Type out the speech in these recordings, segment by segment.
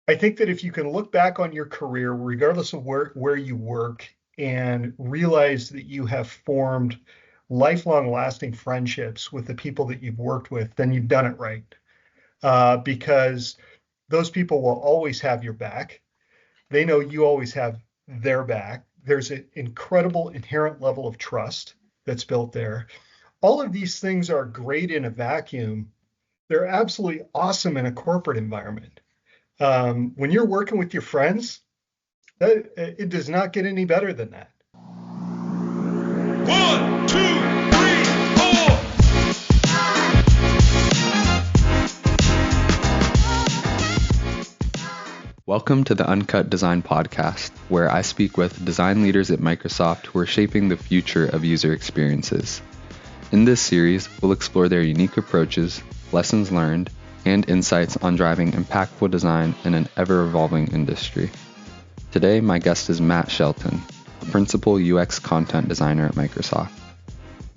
I think that if you can look back on your career, regardless of where you work, and realize that you have formed lifelong lasting friendships with the people that you've worked with, then you've done it right. Because those people will always have your back. They know you always have their back. There's an incredible inherent level of trust that's built there. All of these things are great in a vacuum. They're absolutely awesome in a corporate environment. When you're working with your friends, it does not get any better than that. One, two, three, four. Welcome to the Uncut Design podcast, where I speak with design leaders at Microsoft who are shaping the future of user experiences. In this series, we'll explore their unique approaches, lessons learned, and insights on driving impactful design in an ever-evolving industry. Today, my guest is Matt Shelton, a principal UX content designer at Microsoft.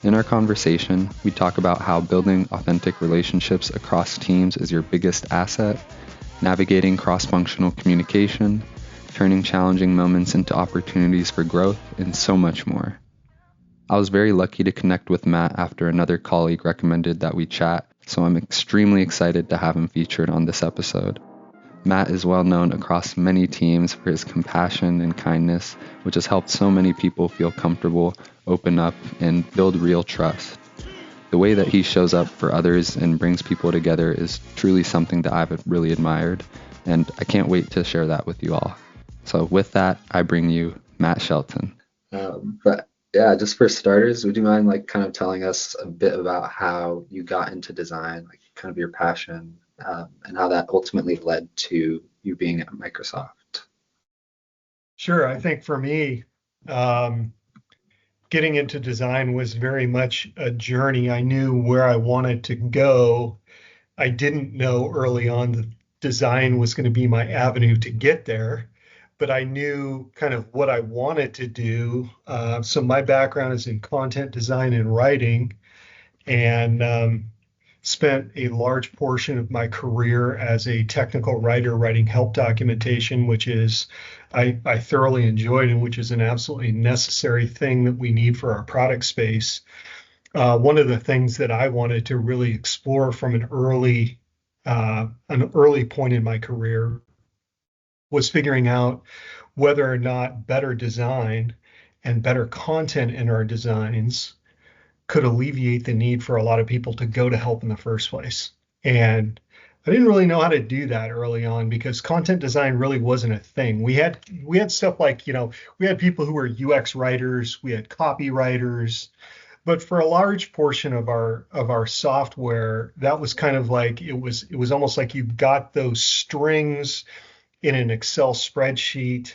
In our conversation, we talk about how building authentic relationships across teams is your biggest asset, navigating cross-functional communication, turning challenging moments into opportunities for growth, and so much more. I was very lucky to connect with Matt after another colleague recommended that we chat, so I'm extremely excited to have him featured on this episode. Matt is well known across many teams for his compassion and kindness, which has helped so many people feel comfortable, open up, and build real trust. The way that he shows up for others and brings people together is truly something that I've really admired, and I can't wait to share that with you all. So with that, I bring you Matt Shelton. But yeah, just for starters, would you mind kind of telling us a bit about how you got into design, like kind of your passion, and how that ultimately led to you being at Microsoft? Sure. I think for me, um, getting into design was very much a journey. I knew where I wanted to go. I didn't know early on that design was going to be my avenue to get there, but I knew kind of what I wanted to do. So my background is in content design and writing, and spent a large portion of my career as a technical writer writing help documentation, which is I thoroughly enjoyed and which is an absolutely necessary thing that we need for our product space. One of the things that I wanted to really explore from an early point in my career was figuring out whether or not better design and better content in our designs could alleviate the need for a lot of people to go to help in the first place. And I didn't really know how to do that early on because content design really wasn't a thing. We had stuff like, we had people who were UX writers, we had copywriters, but for a large portion of our software, that was kind of like it was almost like you got those strings in an Excel spreadsheet,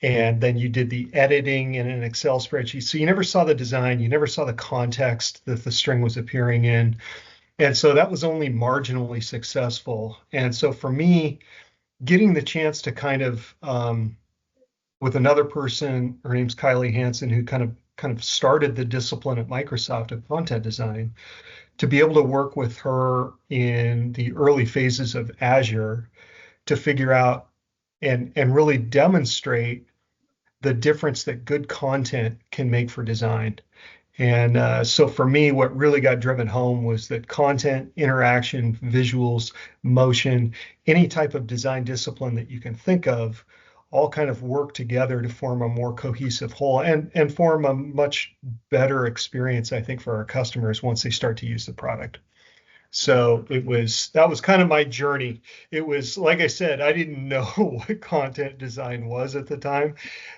and then you did the editing in an Excel spreadsheet. So you never saw the design, you never saw the context that the string was appearing in. And so that was only marginally successful. And so for me, getting the chance to kind of with another person, her name's Kylie Hansen, who kind of started the discipline at Microsoft of content design, to be able to work with her in the early phases of Azure to figure out and really demonstrate the difference that good content can make for design. And so for me, what really got driven home was that content, interaction, visuals, motion, any type of design discipline that you can think of, all kind of work together to form a more cohesive whole and form a much better experience, I think, for our customers once they start to use the product. So that was kind of my journey. It was, like I said, I didn't know what content design was at the time.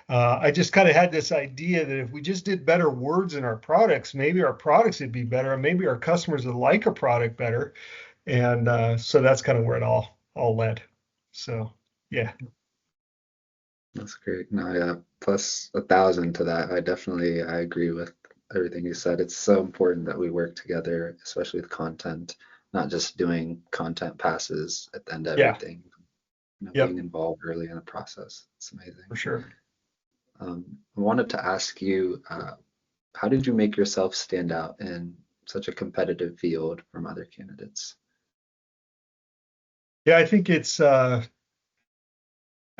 I just kind of had this idea that if we just did better words in our products, maybe our products would be better, and maybe our customers would like a product better. And so that's kind of where it all led. So yeah. That's great. No, yeah, plus 1,000 to that. I agree with everything you said. It's so important that we work together, especially with content, not just doing content passes at the end of Yeah. everything, Yep. being involved early in the process. It's For amazing. sure. I wanted to ask you, how did you make yourself stand out in such a competitive field from other candidates? Yeah, I think it's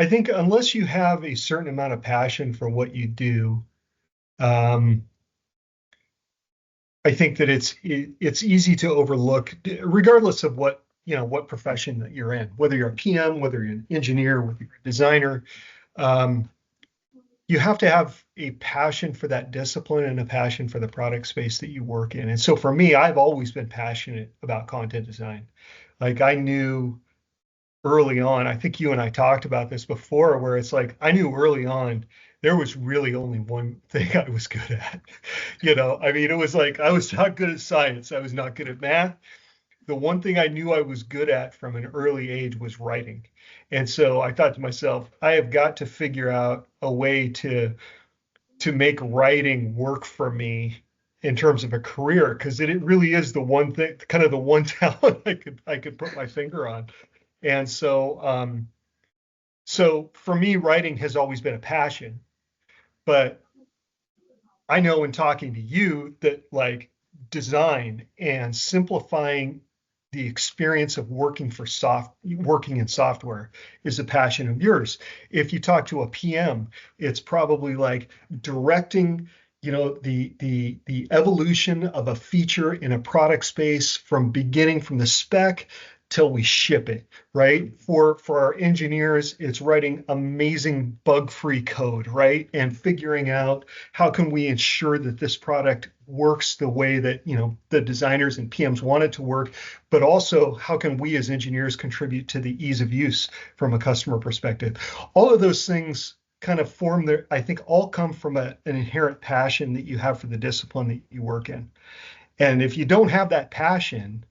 I think unless you have a certain amount of passion for what you do, um, I think that it's easy to overlook, regardless of what profession that you're in, whether you're a PM, whether you're an engineer, whether you're a designer. Um, you have to have a passion for that discipline and a passion for the product space that you work in. And so for me, I've always been passionate about content design. Like I knew early on, I think you and I talked about this before, where it's like I knew early on there was really only one thing I was good at. I mean, it was like I was not good at science, I was not good at math. The one thing I knew I was good at from an early age was writing. And so I thought to myself, I have got to figure out a way to make writing work for me in terms of a career, because it really is the one thing, kind of the one talent I could put my finger on. And so for me, writing has always been a passion, but I know in talking to you that like design and simplifying the experience of working in software is a passion of yours. If you talk to a PM, it's probably like directing, the evolution of a feature in a product space from beginning from the spec till we ship it, right? For our engineers, it's writing amazing bug-free code, right? And figuring out how can we ensure that this product works the way that the designers and PMs want it to work, but also how can we as engineers contribute to the ease of use from a customer perspective. All of those things kind of I think all come from an inherent passion that you have for the discipline that you work in. And if you don't have that passion,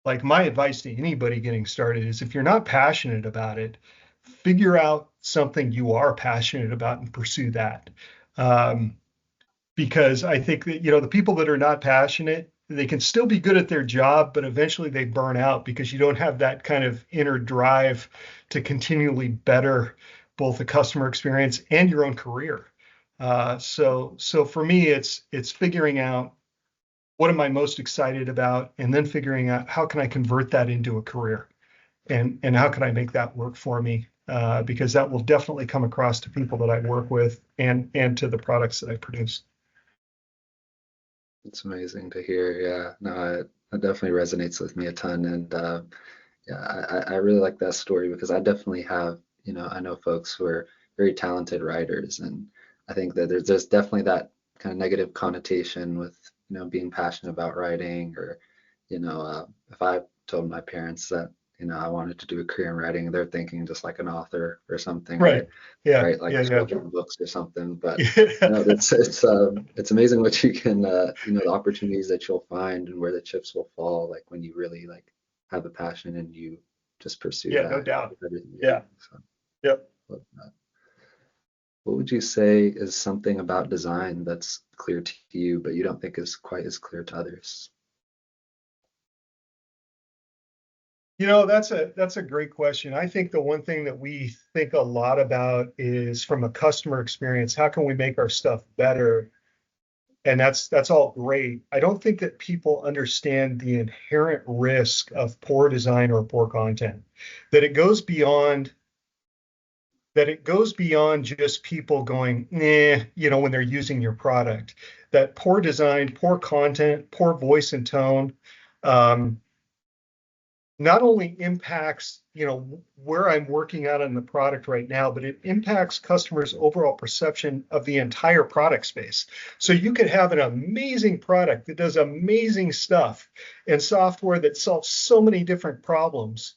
like my advice to anybody getting started is if you're not passionate about it, figure out something you are passionate about and pursue that. Um, because I think that, the people that are not passionate, they can still be good at their job, but eventually they burn out because you don't have that kind of inner drive to continually better both the customer experience and your own career. So for me, it's figuring out what am I most excited about, and then figuring out how can I convert that into a career, and how can I make that work for me, because that will definitely come across to people that I work with and to the products that I produce. It's amazing to hear. Yeah, no, it definitely resonates with me a ton. And yeah, I really like that story because I definitely have, I know folks who are very talented writers, and I think that there's definitely that kind of negative connotation with, being passionate about writing, or, if I told my parents that, I wanted to do a career in writing, they're thinking just like an author or something, Right. right? Yeah. Right, like Yeah. Yeah. children books or something. But Yeah. it's amazing what you can the opportunities that you'll find and where the chips will fall, like when you really like have a passion and you just pursue Yeah. No that doubt. with everything you do. Yeah. So Yep. love that. What would you say is something about design that's clear to you, but you don't think is quite as clear to others? That's a great question. I think the one thing that we think a lot about is from a customer experience, how can we make our stuff better? And that's all great. I don't think that people understand the inherent risk of poor design or poor content, that it goes beyond just people going, when they're using your product. That poor design, poor content, poor voice and tone, um, not only impacts, where I'm working out on the product right now, but it impacts customers' overall perception of the entire product space. So you could have an amazing product that does amazing stuff and software that solves so many different problems.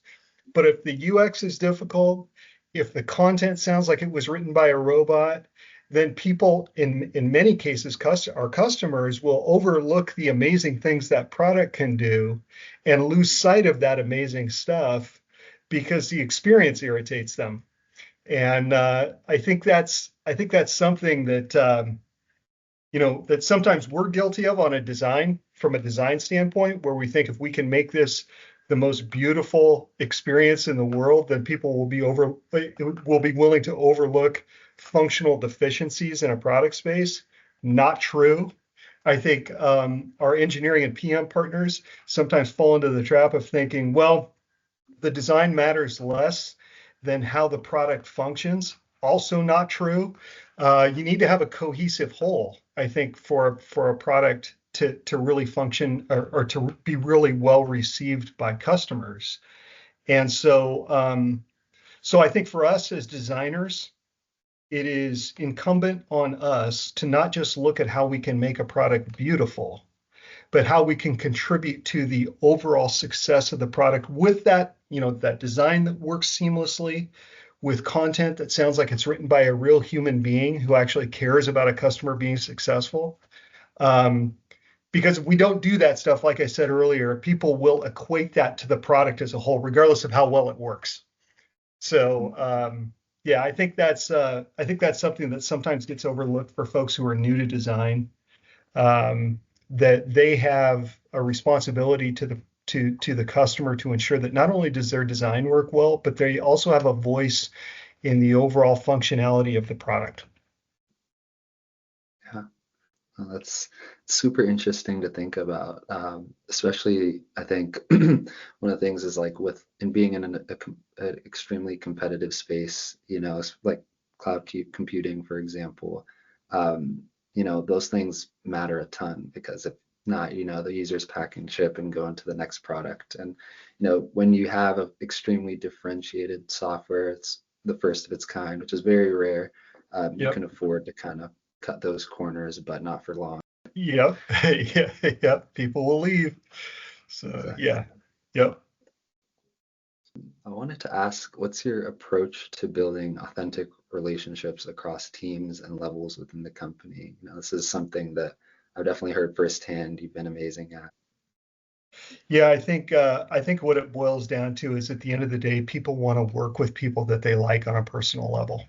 But if the UX is difficult, if the content sounds like it was written by a robot, then people in many cases, our customers will overlook the amazing things that product can do and lose sight of that amazing stuff because the experience irritates them. And I think that's something that sometimes we're guilty of on a design from a design standpoint, where we think if we can make this the most beautiful experience in the world, then people will be willing to overlook functional deficiencies in a product space. Not true. I think our engineering and PM partners sometimes fall into the trap of thinking, well, the design matters less than how the product functions. Also not true. You need to have a cohesive whole, I think, for a product to really function or to be really well received by customers. And so I think for us as designers, it is incumbent on us to not just look at how we can make a product beautiful, but how we can contribute to the overall success of the product with that, that design that works seamlessly, with content that sounds like it's written by a real human being who actually cares about a customer being successful. Um, because if we don't do that stuff, like I said earlier, people will equate that to the product as a whole, regardless of how well it works. So yeah, I think that's something that sometimes gets overlooked for folks who are new to design. That they have a responsibility to the customer to ensure that not only does their design work well, but they also have a voice in the overall functionality of the product. Yeah. Well, that's super interesting to think about. Especially, I think one of the things is like with in being in an extremely competitive space, like computing, for example, um, those things matter a ton because if not, the users pack and ship and go into the next product. And, when you have an extremely differentiated software, it's the first of its kind, which is very rare. You Yep. can afford to kind of cut those corners, but not for long. Yep. Yeah. Yep. People will leave. So Exactly. yeah. Yep. I wanted to ask, what's your approach to building authentic relationships across teams and levels within the company? This is something that I've definitely heard firsthand you've been amazing at. Yeah, I think what it boils down to is at the end of the day, people want to work with people that they like on a personal level.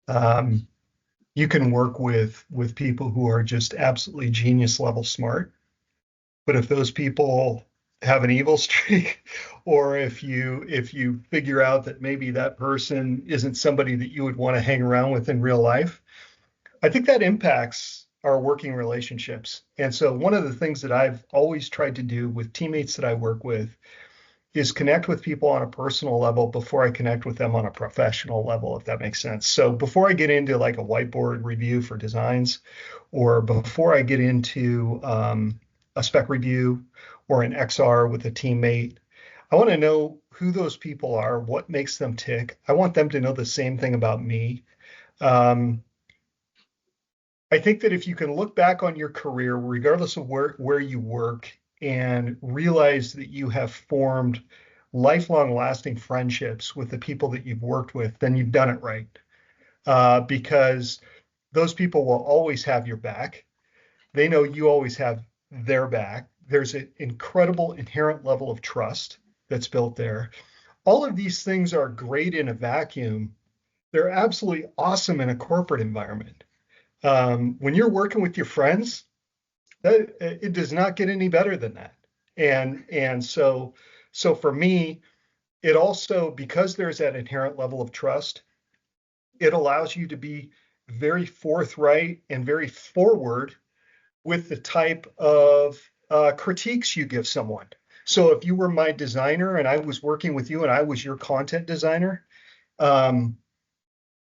Um, you can work with people who are just absolutely genius level smart, but if those people have an evil streak, or if you figure out that maybe that person isn't somebody that you would want to hang around with in real life, I think that impacts our working relationships. And so one of the things that I've always tried to do with teammates that I work with is connect with people on a personal level before I connect with them on a professional level, if that makes sense. So before I get into like a whiteboard review for designs, or before I get into a spec review or an XR with a teammate, I want to know who those people are, what makes them tick. I want them to know the same thing about me. Um, I think that if you can look back on your career, regardless of where you work, and realize that you have formed lifelong lasting friendships with the people that you've worked with, then you've done it right. Because those people will always have your back. They know you always have their back. There's an incredible inherent level of trust that's built there. All of these things are great in a vacuum. They're absolutely awesome in a corporate environment. When you're working with your friends, that it does not get any better than that. And so for me, it also, because there's that inherent level of trust, it allows you to be very forthright and very forward with the type of critiques you give someone. So if you were my designer and I was working with you and I was your content designer, um,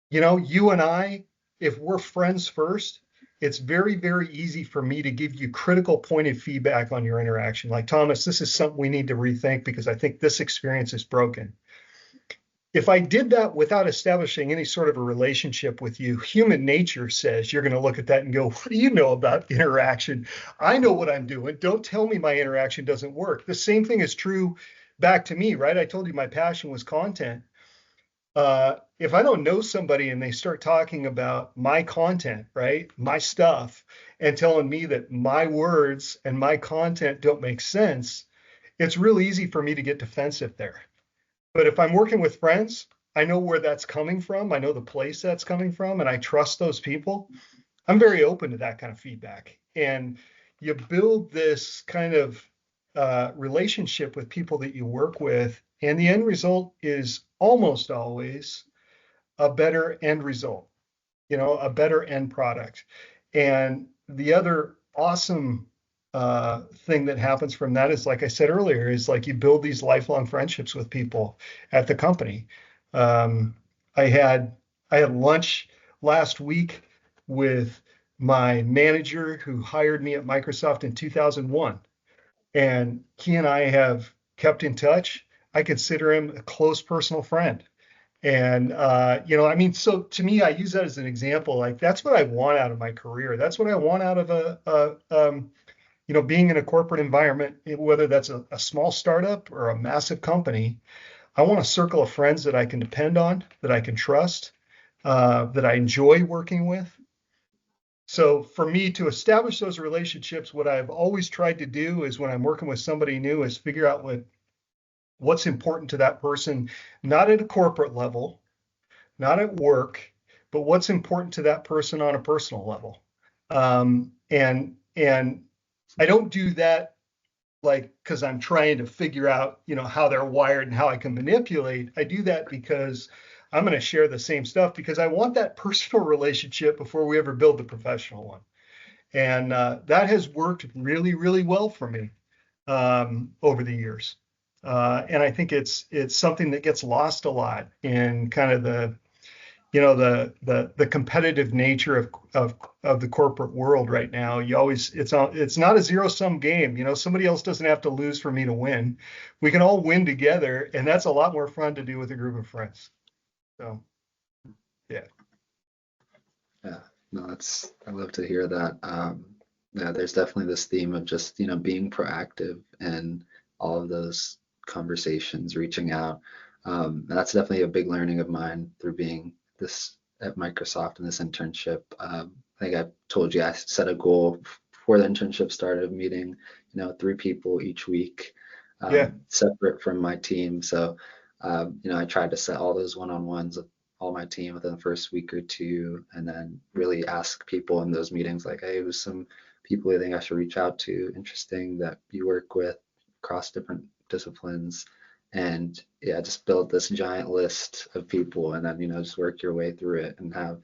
you and I, if we're friends first, it's very, very easy for me to give you critical pointed feedback on your interaction. Like, Thomas, this is something we need to rethink because I think this experience is broken. If I did that without establishing any sort of a relationship with you, human nature says you're going to look at that and go, what do you know about interaction? I know what I'm doing. Don't tell me my interaction doesn't work. The same thing is true back to me, right? I told you my passion was content. If I don't know somebody and they start talking about my content, right, my stuff, and telling me that my words and my content don't make sense, it's real easy for me to get defensive there. But if I'm working with friends, I know where that's coming from. I know the place that's coming from, and I trust those people. I'm very open to that kind of feedback. And you build this kind of relationship with people that you work with, and the end result is almost always a better end result, a better end product. And the other awesome thing that happens from that is, like I said earlier, is like you build these lifelong friendships with people at the company. Um, I had I had lunch last week with my manager who hired me at Microsoft in 2001, and he and I have kept in touch. I consider him a close personal friend. And I mean, so to me, I use that as an example. Like that's what I want out of my career. That's what I want out of being in a corporate environment, whether that's a small startup or a massive company. I want a circle of friends that I can depend on, that I can trust, that I enjoy working with. So for me to establish those relationships, what I've always tried to do is when I'm working with somebody new is figure out what's important to that person, not at a corporate level, not at work, but what's important to that person on a personal level. And I don't do that like because I'm trying to figure out, how they're wired and how I can manipulate. I do that because I'm going to share the same stuff because I want that personal relationship before we ever build the professional one. And that has worked really, really well for me over the years. And I think it's something that gets lost a lot in kind of the competitive nature of the corporate world right now. It's not a zero sum game. Somebody else doesn't have to lose for me to win. We can all win together, and that's a lot more fun to do with a group of friends. So yeah. Yeah, no, I love to hear that. Yeah, there's definitely this theme of just, being proactive and all of those conversations, reaching out. And that's definitely a big learning of mine through being this at Microsoft and this internship. I think I told you I set a goal before the internship started of meeting, 3 people each week, Yeah. separate from my team. So, I tried to set all those one-on-ones all my team within the first week or two, and then really ask people in those meetings like, hey, who's some people you think I should reach out to, interesting that you work with across different disciplines, and yeah, just build this giant list of people, and then just work your way through it and have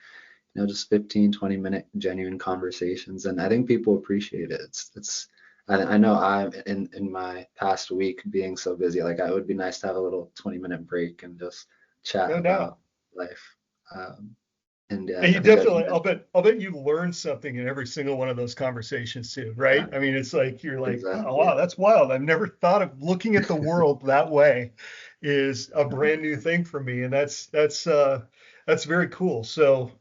just 15-20 minute genuine conversations, and I think people appreciate it. It's I know I'm in my past week being so busy, like it would be nice to have a little 20-minute break and just chat No doubt. about life. Um, and yeah, And you I think that definitely, I'll bet you learn something in every single one of those conversations too, yeah, right? I mean, it's like you're like, oh exactly. wow, that's wild. I've never thought of looking at the world that way is a brand new thing for me. And that's very cool. So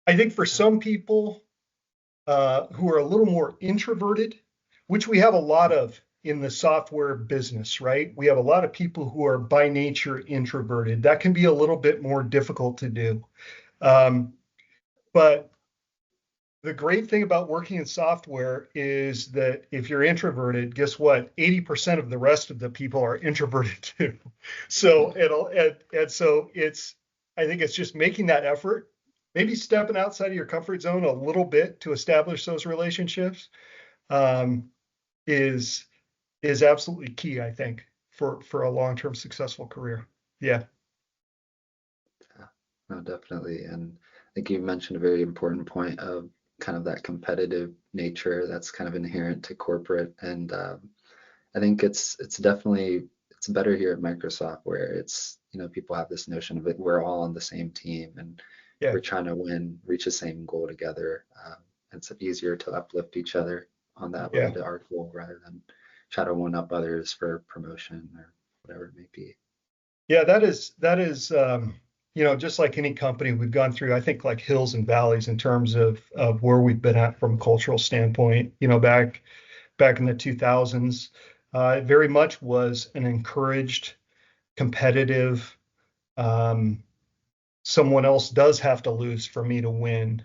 I think for some people who are a little more introverted, which we have a lot of in the software business, right? We have a lot of people who are by nature introverted. That can be a little bit more difficult to do. Um, but the great thing about working in software is that if you're introverted, guess what? 80% of the rest of the people are introverted too. So I think it's just making that effort, maybe stepping outside of your comfort zone a little bit to establish those relationships um, is is absolutely key, I think, for a long-term successful career. Yeah, Yeah, no, definitely. And I think you mentioned a very important point of kind of that competitive nature that's kind of inherent to corporate. And I think it's definitely it's better here at Microsoft where it's, people have this notion of it, we're all on the same team and yeah, we're trying to win, reach the same goal together. It's easier to uplift each other on that yeah. road to our goal rather than try to one up others for promotion or whatever it may be. Yeah, that is just like any company we've gone through, I think like hills and valleys in terms of where we've been at from a cultural standpoint. Back in the 2000s, it very much was an encouraged, competitive, um, someone else does have to lose for me to win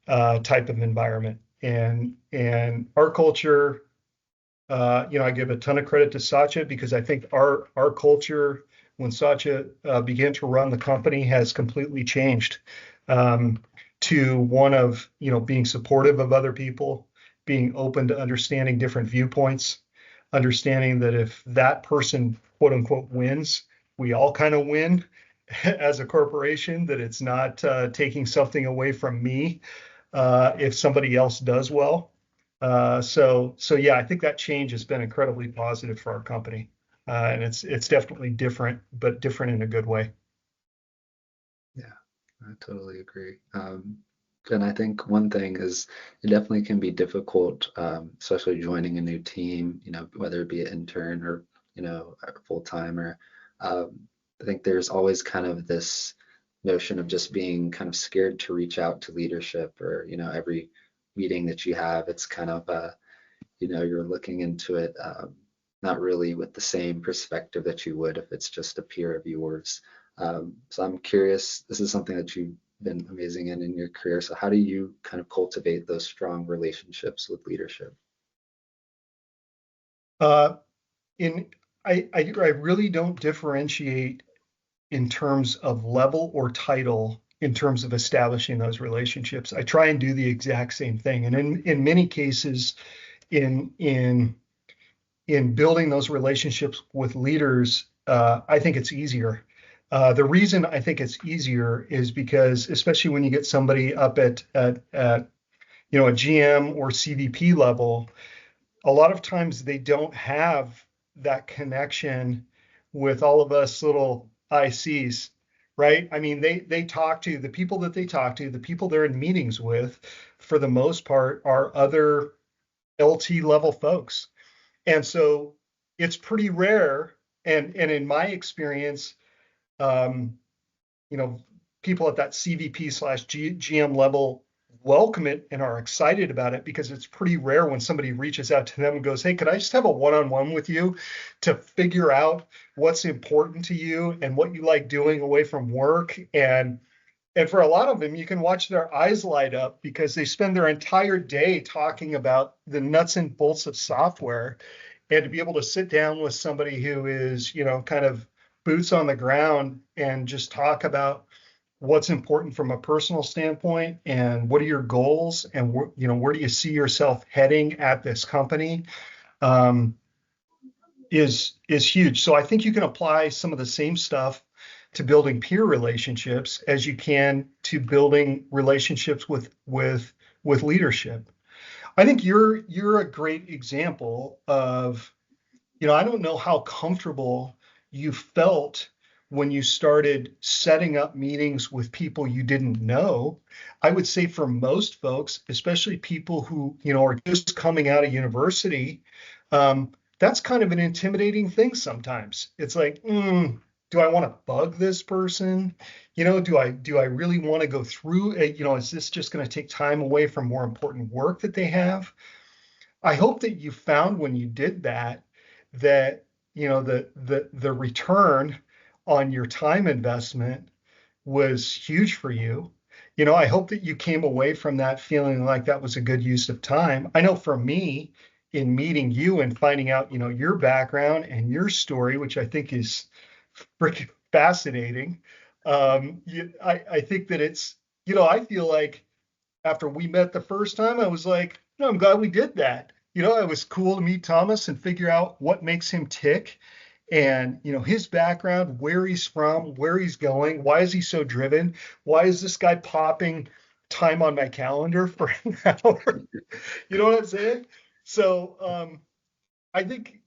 type of environment. And our culture, I give a ton of credit to Satya because I think our culture, when Satya began to run the company, has completely changed um, to one of being supportive of other people, being open to understanding different viewpoints, understanding that if that person quote unquote wins, we all kind of win as a corporation. That it's not taking something away from me if somebody else does well. So yeah, I think that change has been incredibly positive for our company, and it's definitely different, but different in a good way. Yeah, I totally agree. And I think one thing is it definitely can be difficult, especially joining a new team, whether it be an intern or, a full timer. Um, I think there's always kind of this notion of just being kind of scared to reach out to leadership or, every meeting that you have, it's kind of you're looking into it not really with the same perspective that you would if it's just a peer of yours. So I'm curious, this is something that you've been amazing in your career. So how do you kind of cultivate those strong relationships with leadership? Uh, in I really don't differentiate in terms of level or title in terms of establishing those relationships. I try and do the exact same thing. And in many cases, in in in building those relationships with leaders, I think it's easier. The reason I think it's easier is because, especially when you get somebody up at a GM or CVP level, a lot of times they don't have that connection with all of us little ICs, right? I mean, they talk to the people that they talk to, the people they're in meetings with, for the most part, are other LT level folks. And so it's pretty rare. And in my experience, um, you know, people at that CVP slash GM level welcome it and are excited about it, because it's pretty rare when somebody reaches out to them and goes, "Hey, could I just have a one-on-one with you to figure out what's important to you and what you like doing away from work?" And for a lot of them, you can watch their eyes light up because they spend their entire day talking about the nuts and bolts of software. And to be able to sit down with somebody who is, kind of boots on the ground and just talk about what's important from a personal standpoint and what are your goals and where do you see yourself heading at this company, um, is huge. So I think you can apply some of the same stuff to building peer relationships as you can to building relationships with leadership. I think you're a great example of, I don't know how comfortable you felt when you started setting up meetings with people you didn't know. I would say for most folks, especially people who, are just coming out of university, that's kind of an intimidating thing sometimes. It's like, do I want to bug this person? Do I really want to go through it? Is this just going to take time away from more important work that they have? I hope that you found when you did that, that the return on your time investment was huge for you. I hope that you came away from that feeling like that was a good use of time. I know for me, in meeting you and finding out, your background and your story, which I think is freaking fascinating. I think that I feel like after we met the first time, I was like, no, I'm glad we did that. It was cool to meet Thomas and figure out what makes him tick and, his background, where he's from, where he's going, why is he so driven? Why is this guy popping time on my calendar for an hour? You know what I'm saying? So I think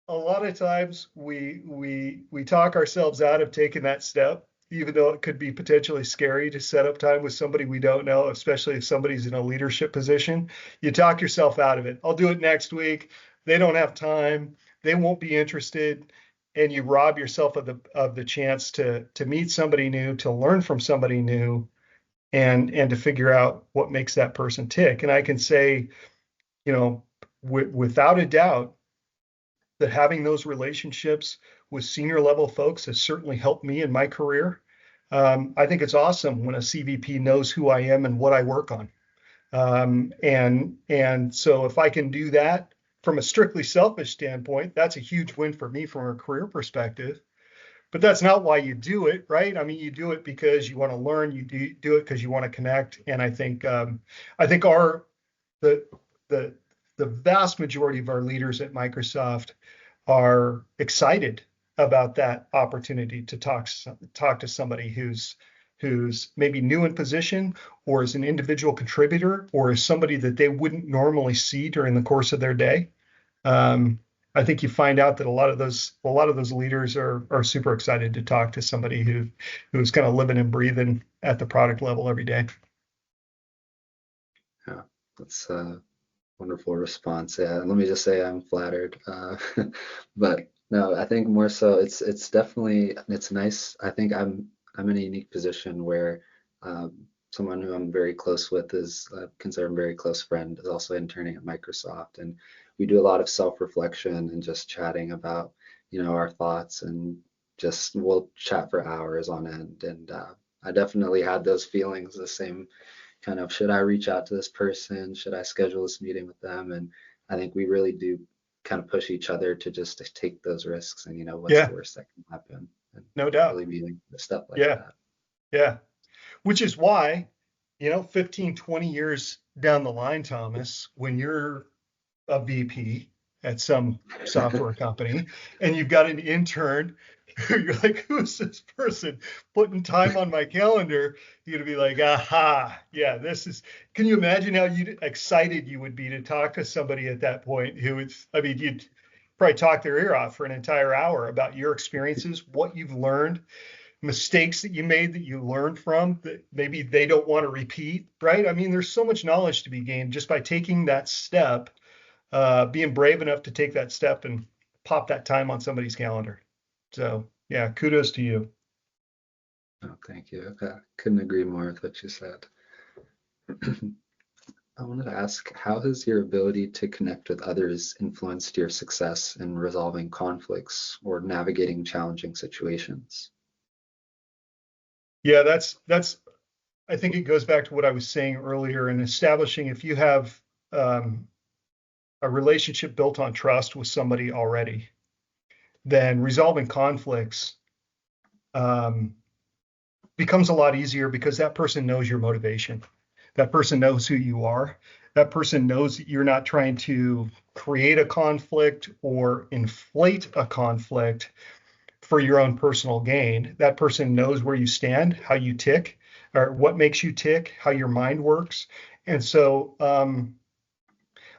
a lot of times we talk ourselves out of taking that step, even though it could be potentially scary to set up time with somebody we don't know, especially if somebody's in a leadership position. You talk yourself out of it. I'll do it next week. They don't have time. They won't be interested. And you rob yourself of the chance to meet somebody new, to learn from somebody new, and to figure out what makes that person tick. And I can say, you know, without a doubt, that having those relationships with senior level folks has certainly helped me in my career. I think it's awesome when a CVP knows who I am and what I work on. And so if I can do that from a strictly selfish standpoint, that's a huge win for me from a career perspective. But that's not why you do it, right? I mean, you do it because you want to learn. You do it because you want to connect. And I think the the the vast majority of our leaders at Microsoft are excited about that opportunity to talk to somebody who's maybe new in position, or is an individual contributor, or is somebody that they wouldn't normally see during the course of their day. Um, I think you find out that a lot of those leaders are super excited to talk to somebody who's kind of living and breathing at the product level every day. Yeah, that's a wonderful response. Yeah, let me just say I'm flattered. But no, I think more so it's definitely it's nice. I think I'm in a unique position where someone who I'm very close with is considered a very close friend is also interning at Microsoft, and we do a lot of self-reflection and just chatting about our thoughts, and just we'll chat for hours on end. And I definitely had those feelings, the same kind of, should I reach out to this person? Should I schedule this meeting with them? And I think we really do kind of push each other to just to take those risks, and what's the Yeah, worst that can happen, and no doubt. really meeting a step like Yeah, that. yeah. Which is why, 15, 20 years down the line, Thomas, when you're a VP at some software company and you've got an intern who you're like, who is this person putting time on my calendar? You're gonna be like, aha, yeah, this is. Can you imagine how excited you would be to talk to somebody at that point who is, I mean, you'd probably talk their ear off for an entire hour about your experiences, what you've learned, mistakes that you made that you learned from that maybe they don't want to repeat, right? I mean, there's so much knowledge to be gained just by taking that step, being brave enough to take that step and pop that time on somebody's calendar. So yeah, kudos to you. Oh, thank you. I couldn't agree more with what you said. I wanted to ask, how has your ability to connect with others influenced your success in resolving conflicts or navigating challenging situations? Yeah, that's. I think it goes back to what I was saying earlier in establishing if you have um, a relationship built on trust with somebody already, then resolving conflicts um, becomes a lot easier because that person knows your motivation. That person knows who you are. That person knows that you're not trying to create a conflict or inflate a conflict for your own personal gain. That person knows where you stand, how you tick, or what makes you tick, how your mind works. And so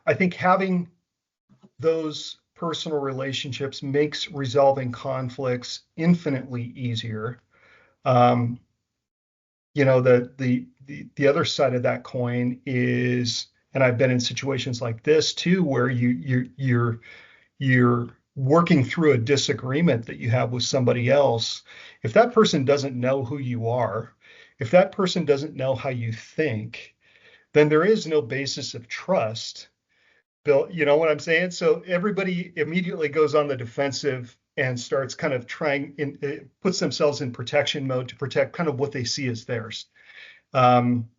I think having those personal relationships makes resolving conflicts infinitely easier. Um, the other side of that coin is, and I've been in situations like this too, where you're working through a disagreement that you have with somebody else. If that person doesn't know who you are, if that person doesn't know how you think, then there is no basis of trust. Bill, you know what I'm saying? So everybody immediately goes on the defensive and starts kind of puts themselves in protection mode to protect kind of what they see as theirs. Um,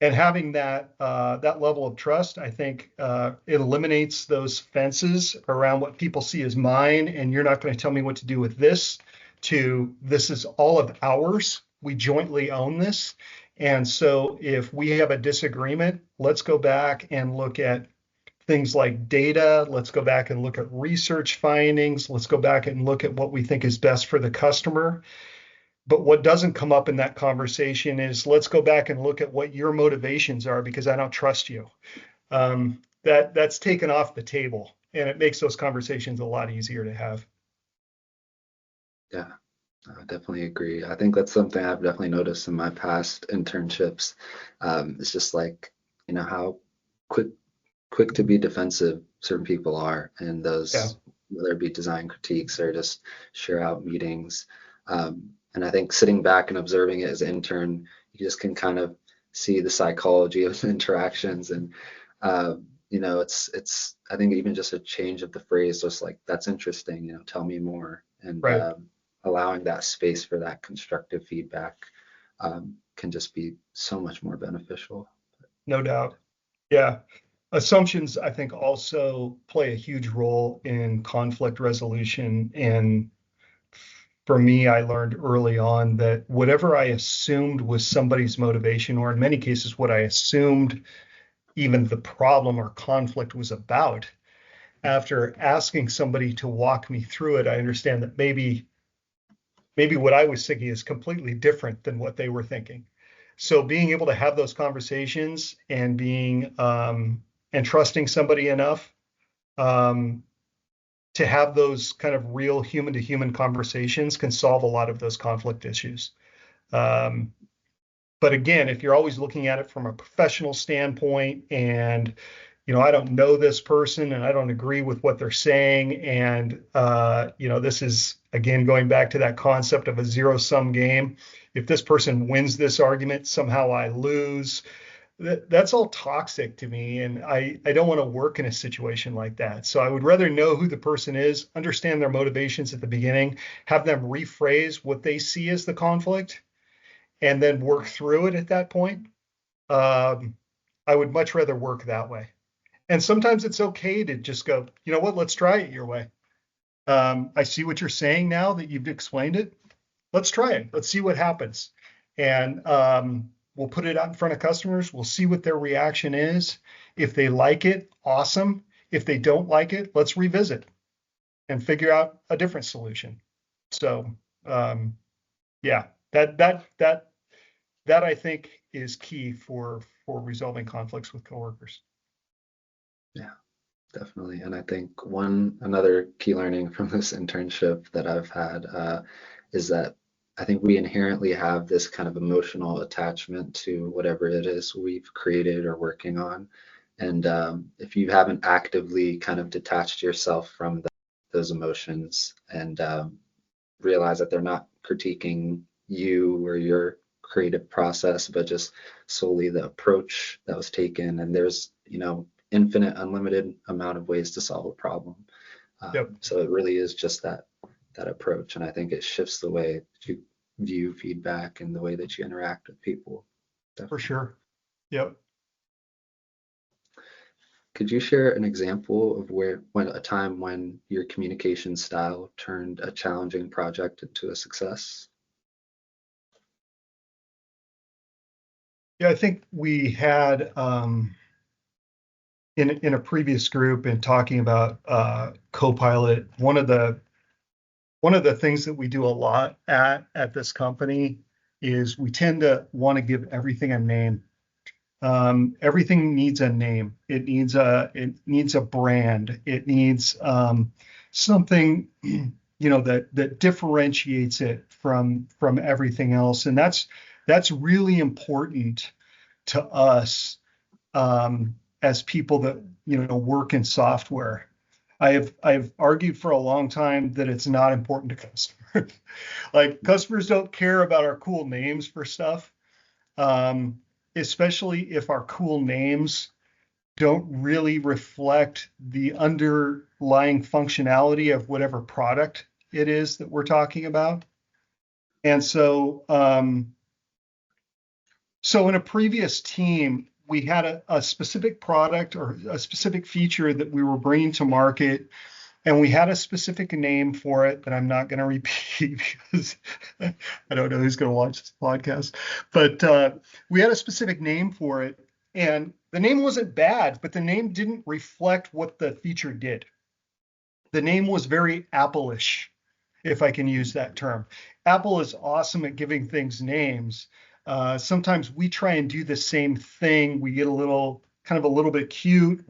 and having that level of trust, I think it eliminates those fences around what people see as mine, and you're not going to tell me what to do with this. To this is all of ours. We jointly own this, and so if we have a disagreement, let's go back and look at things like data. Let's go back and look at research findings. Let's go back and look at what we think is best for the customer. But what doesn't come up in that conversation is let's go back and look at what your motivations are because I don't trust you. That's taken off the table, and it makes those conversations a lot easier to have. Yeah, I definitely agree. I think that's something I've definitely noticed in my past internships. It's just like, how quick quick to be defensive certain people are in Yeah, those, whether it be design critiques or just share out meetings. And I think sitting back and observing it as an intern, you just can kind of see the psychology of the interactions. And it's I think even just a change of the phrase, just like, that's interesting, tell me more. And right. allowing that space for that constructive feedback can just be so much more beneficial. No doubt. Yeah. Assumptions, I think, also play a huge role in conflict resolution. And for me, I learned early on that whatever I assumed was somebody's motivation, or in many cases, what I assumed even the problem or conflict was about, after asking somebody to walk me through it, I understand that maybe what I was thinking is completely different than what they were thinking. So being able to have those conversations and being and trusting somebody enough, um, to have those kind of real human to human conversations can solve a lot of those conflict issues. Um, but again, if you're always looking at it from a professional standpoint and, I don't know this person and I don't agree with what they're saying. And, this is, again, going back to that concept of a zero sum game. If this person wins this argument, somehow I lose. That's all toxic to me. And I don't want to work in a situation like that. So I would rather know who the person is, understand their motivations at the beginning, have them rephrase what they see as the conflict, and then work through it at that point. Um, I would much rather work that way. And sometimes it's okay to just go, you know what, let's try it your way. I see what you're saying now that you've explained it. Let's try it. Let's see what happens. And we'll put it out in front of customers. We'll see what their reaction is. If they like it, awesome. If they don't like it, let's revisit and figure out a different solution. So yeah, that I think is key for resolving conflicts with coworkers. Yeah, definitely. And I think another key learning from this internship that I've had is that I think we inherently have this kind of emotional attachment to whatever it is we've created or working on. And if you haven't actively kind of detached yourself from those emotions and realize that they're not critiquing you or your creative process, but just solely the approach that was taken. And there's, infinite, unlimited amount of ways to solve a problem. Yep. So it really is just that approach. And I think it shifts the way that you view feedback and the way that you interact with people. Definitely. For sure. Yep. Could you share an example of when a time when your communication style turned a challenging project into a success? Yeah, I think we had in a previous group in talking about Copilot, one of the things that we do a lot at this company is we tend to want to give everything a name. Everything needs a name. It needs a brand. It needs something that differentiates it from everything else, and that's really important to us as people that work in software. I've argued for a long time that it's not important to customers. Like, customers don't care about our cool names for stuff, especially if our cool names don't really reflect the underlying functionality of whatever product it is that we're talking about. And so in a previous team, we had a specific product or a specific feature that we were bringing to market, and we had a specific name for it that I'm not going to repeat because I don't know who's going to watch this podcast. But we had a specific name for it, and the name wasn't bad, but the name didn't reflect what the feature did. The name was very Apple-ish, if I can use that term. Apple is awesome at giving things names. Sometimes we try and do the same thing. We get a little bit cute.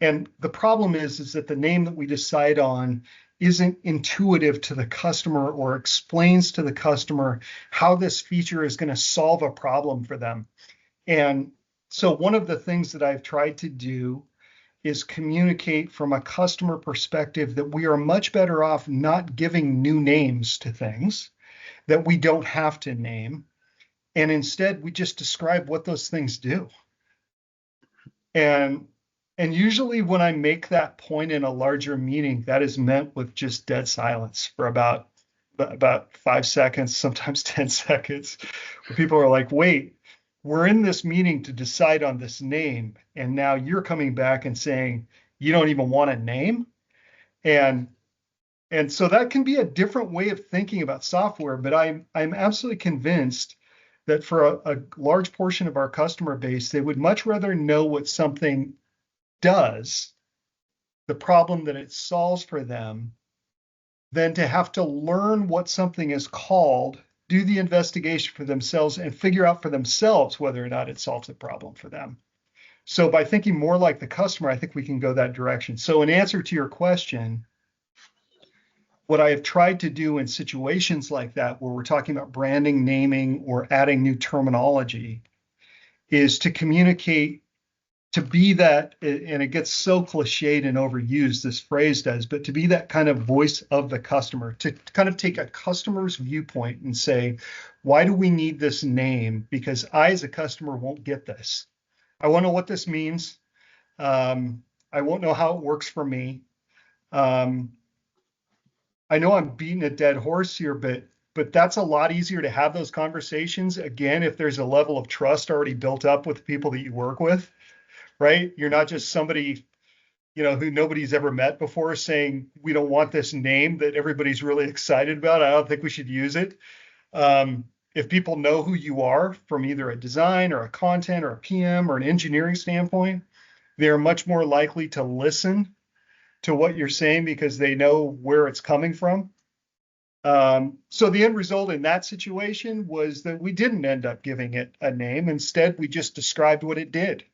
And the problem is that the name that we decide on isn't intuitive to the customer or explains to the customer how this feature is going to solve a problem for them. And so one of the things that I've tried to do is communicate from a customer perspective that we are much better off not giving new names to things that we don't have to name. And instead, we just describe what those things do. And usually when I make that point in a larger meeting, that is met with just dead silence for about 5 seconds, sometimes 10 seconds, where people are like, wait, we're in this meeting to decide on this name, and now you're coming back and saying you don't even want a name. And so that can be a different way of thinking about software, but I'm absolutely convinced that for a large portion of our customer base, they would much rather know what something does, the problem that it solves for them, than to have to learn what something is called, do the investigation for themselves, and figure out for themselves whether or not it solves a problem for them. So by thinking more like the customer, I think we can go that direction. So in answer to your question, what I have tried to do in situations like that, where we're talking about branding, naming, or adding new terminology, is to communicate, to be that, and it gets so cliched and overused, this phrase does, but to be that kind of voice of the customer, to kind of take a customer's viewpoint and say, why do we need this name? Because I, as a customer, won't get this. I want to know what this means. I won't know how it works for me. Um, I know I'm beating a dead horse here, but that's a lot easier to have those conversations again if there's a level of trust already built up with the people that you work with, right? You're not just somebody, who nobody's ever met before saying we don't want this name that everybody's really excited about. I don't think we should use it. If people know who you are from either a design or a content or a PM or an engineering standpoint, they're much more likely to listen to what you're saying because they know where it's coming from. So the end result in that situation was that we didn't end up giving it a name. Instead, we just described what it did.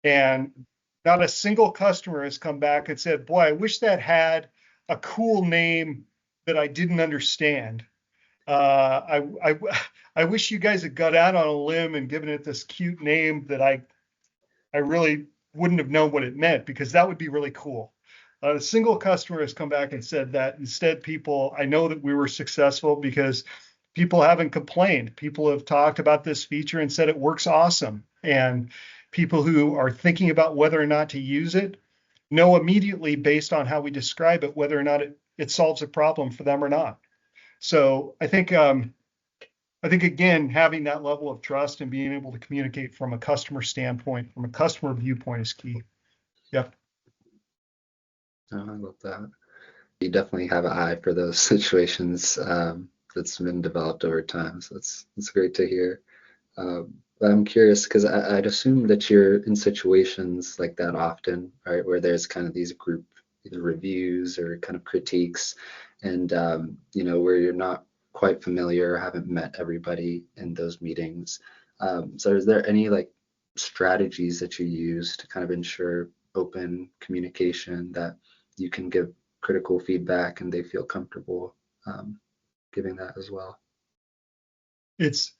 And not a single customer has come back and said, boy, I wish that had a cool name that I didn't understand. I wish you guys had got out on a limb and given it this cute name that I really wouldn't have known what it meant, because that would be really cool. A single customer has come back and said that. Instead, I know that we were successful because people haven't complained. People have talked about this feature and said it works awesome. And people who are thinking about whether or not to use it know immediately, based on how we describe it, whether or not it solves a problem for them or not. So I think again, having that level of trust and being able to communicate from a customer standpoint, from a customer viewpoint, is key. Yep. Oh, I love that. You definitely have an eye for those situations, that's been developed over time. So it's great to hear. But I'm curious because I'd assume that you're in situations like that often, right, where there's kind of these group either reviews or kind of critiques, and where you're not quite familiar or haven't met everybody in those meetings. So is there any like strategies that you use to kind of ensure open communication, that you can give critical feedback and they feel comfortable giving that as well? It's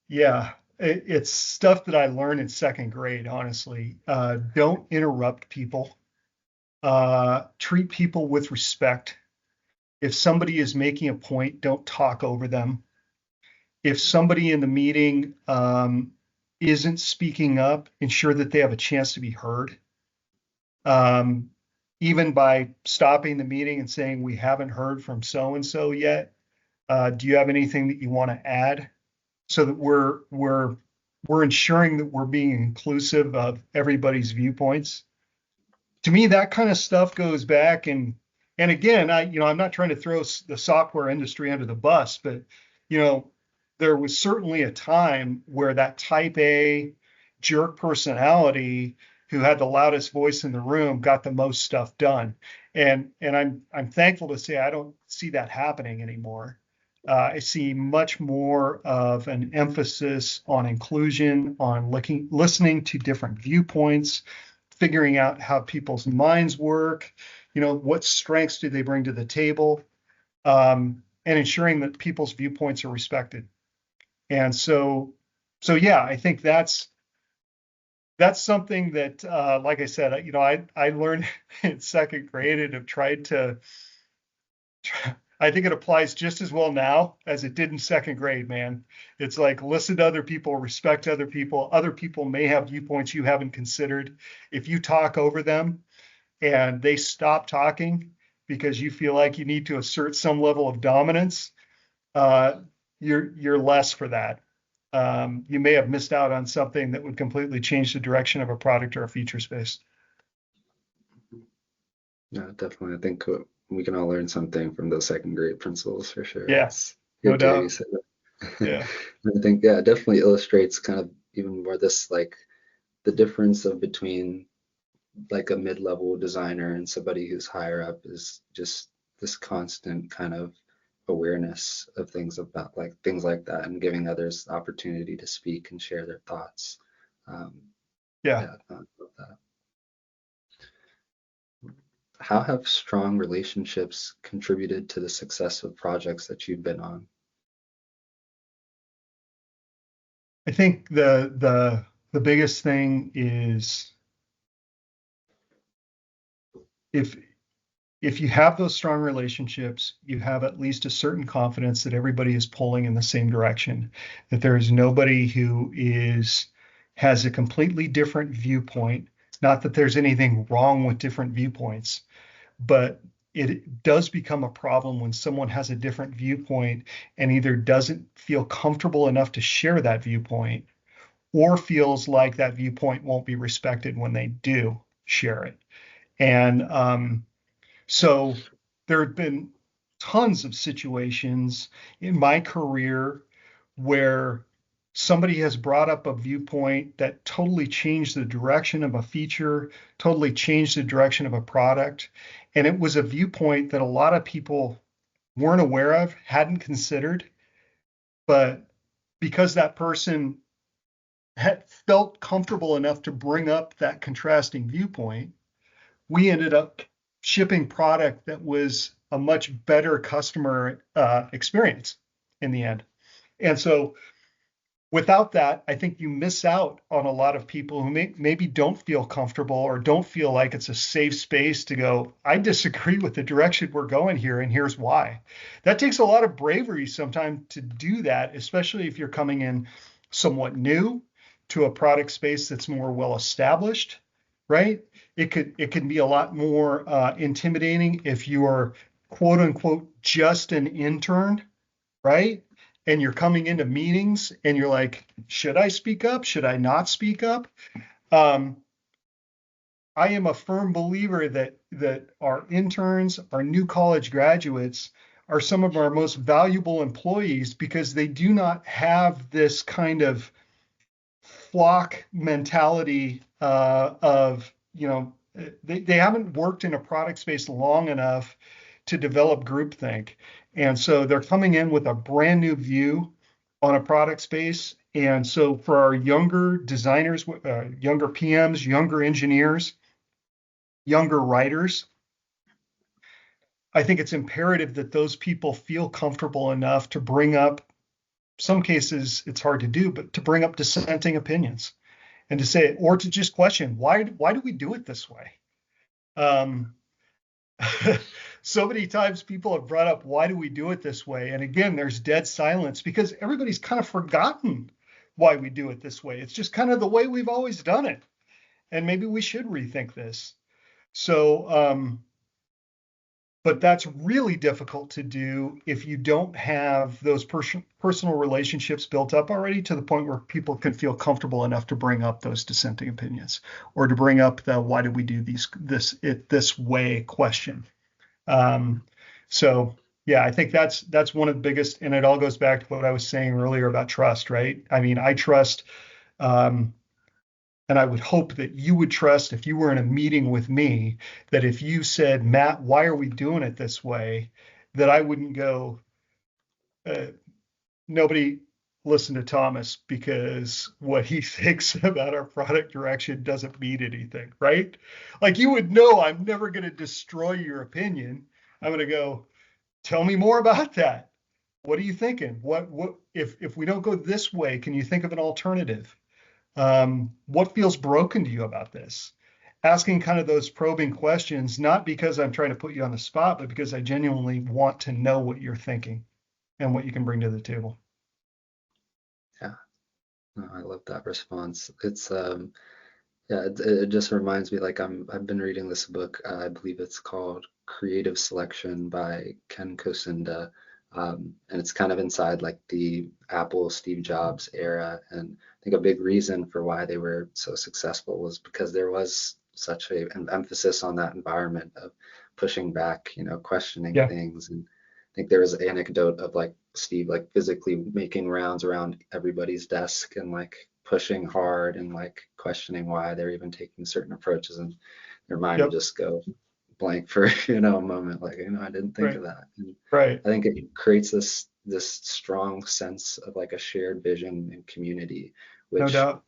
yeah, it's stuff that I learned in second grade, honestly. Don't interrupt people. Treat people with respect. If somebody is making a point, don't talk over them. If somebody in the meeting isn't speaking up, ensure that they have a chance to be heard. Um, Even by stopping the meeting and saying, we haven't heard from so and so yet. Do you have anything that you want to add? So that we're ensuring that we're being inclusive of everybody's viewpoints. To me, that kind of stuff goes back, and again, I'm not trying to throw the software industry under the bus, but you know, there was certainly a time where that type A jerk personality who had the loudest voice in the room got the most stuff done. And I'm thankful to say I don't see that happening anymore. I see much more of an emphasis on inclusion, on listening to different viewpoints, figuring out how people's minds work, what strengths do they bring to the table, and ensuring that people's viewpoints are respected. And so yeah, I think that's something that, like I said, I learned in second grade and have tried to. I think it applies just as well now as it did in second grade, man. It's like listen to other people, respect other people. Other people may have viewpoints you haven't considered. If you talk over them and they stop talking because you feel like you need to assert some level of dominance, uh, you're less for that. You may have missed out on something that would completely change the direction of a product or a feature space. Yeah, definitely. I think we can all learn something from those second grade principles for sure. Yeah, It's no good to hear you doubt. say that. Yeah. And I think, yeah, it definitely illustrates kind of even more this like the difference of between like a mid-level designer and somebody who's higher up is just this constant kind of awareness of things about like things like that and giving others the opportunity to speak and share their thoughts. Um, Yeah. yeah, I love that. How have strong relationships contributed to the success of projects that you've been on? I think the biggest thing is if if you have those strong relationships, you have at least a certain confidence that everybody is pulling in the same direction, that there is nobody who is has a completely different viewpoint. Not that there's anything wrong with different viewpoints, but it does become a problem when someone has a different viewpoint and either doesn't feel comfortable enough to share that viewpoint or feels like that viewpoint won't be respected when they do share it. And so there have been tons of situations in my career where somebody has brought up a viewpoint that totally changed the direction of a feature, totally changed the direction of a product. And it was a viewpoint that a lot of people weren't aware of, hadn't considered, but because that person had felt comfortable enough to bring up that contrasting viewpoint, we ended up shipping product that was a much better customer experience in the end. And so without that, I think you miss out on a lot of people who maybe don't feel comfortable or don't feel like it's a safe space to go, I disagree with the direction we're going here, and here's why. That takes a lot of bravery sometimes to do that, especially if you're coming in somewhat new to a product space that's more well established, right? It can be a lot more intimidating if you are quote unquote just an intern, right? And you're coming into meetings and you're like, should I speak up? Should I not speak up? Um, I am a firm believer that our interns, our new college graduates, are some of our most valuable employees because they do not have this kind of flock mentality of, they haven't worked in a product space long enough to develop groupthink. And so they're coming in with a brand new view on a product space. And so for our younger designers, younger PMs, younger engineers, younger writers, I think it's imperative that those people feel comfortable enough to bring up, some cases it's hard to do, but to bring up dissenting opinions and to say, or to just question, why do we do it this way? Um, so many times people have brought up, why do we do it this way? And again, there's dead silence because everybody's kind of forgotten why we do it this way. It's just kind of the way we've always done it. And maybe we should rethink this. So, but that's really difficult to do if you don't have those personal relationships built up already to the point where people can feel comfortable enough to bring up those dissenting opinions or to bring up the why do we do this way question. Um, so yeah, I think that's one of the biggest, and it all goes back to what I was saying earlier about trust, right? I mean, I trust, um, and I would hope that you would trust if you were in a meeting with me, that if you said, Matt, why are we doing it this way? That I wouldn't go, uh, nobody listen to Thomas because what he thinks about our product direction doesn't mean anything, right? Like you would know I'm never going to destroy your opinion. I'm going to go, tell me more about that. What are you thinking? What if we don't go this way, can you think of an alternative? What feels broken to you about this? Asking kind of those probing questions, not because I'm trying to put you on the spot, but because I genuinely want to know what you're thinking and what you can bring to the table. Yeah, no, I love that response. It's yeah, it just reminds me like I've been reading this book. I believe it's called Creative Selection by Ken Kosinda, and it's kind of inside like the Apple Steve Jobs era. And I think a big reason for why they were so successful was because there was such an emphasis on that environment of pushing back, questioning Yeah. things. And I think there was an anecdote of like Steve like physically making rounds around everybody's desk and like pushing hard and like questioning why they're even taking certain approaches, and their mind would Yep. just go blank for a moment, like I didn't think Right. of that. And Right. I think it creates this strong sense of like a shared vision and community, No which doubt.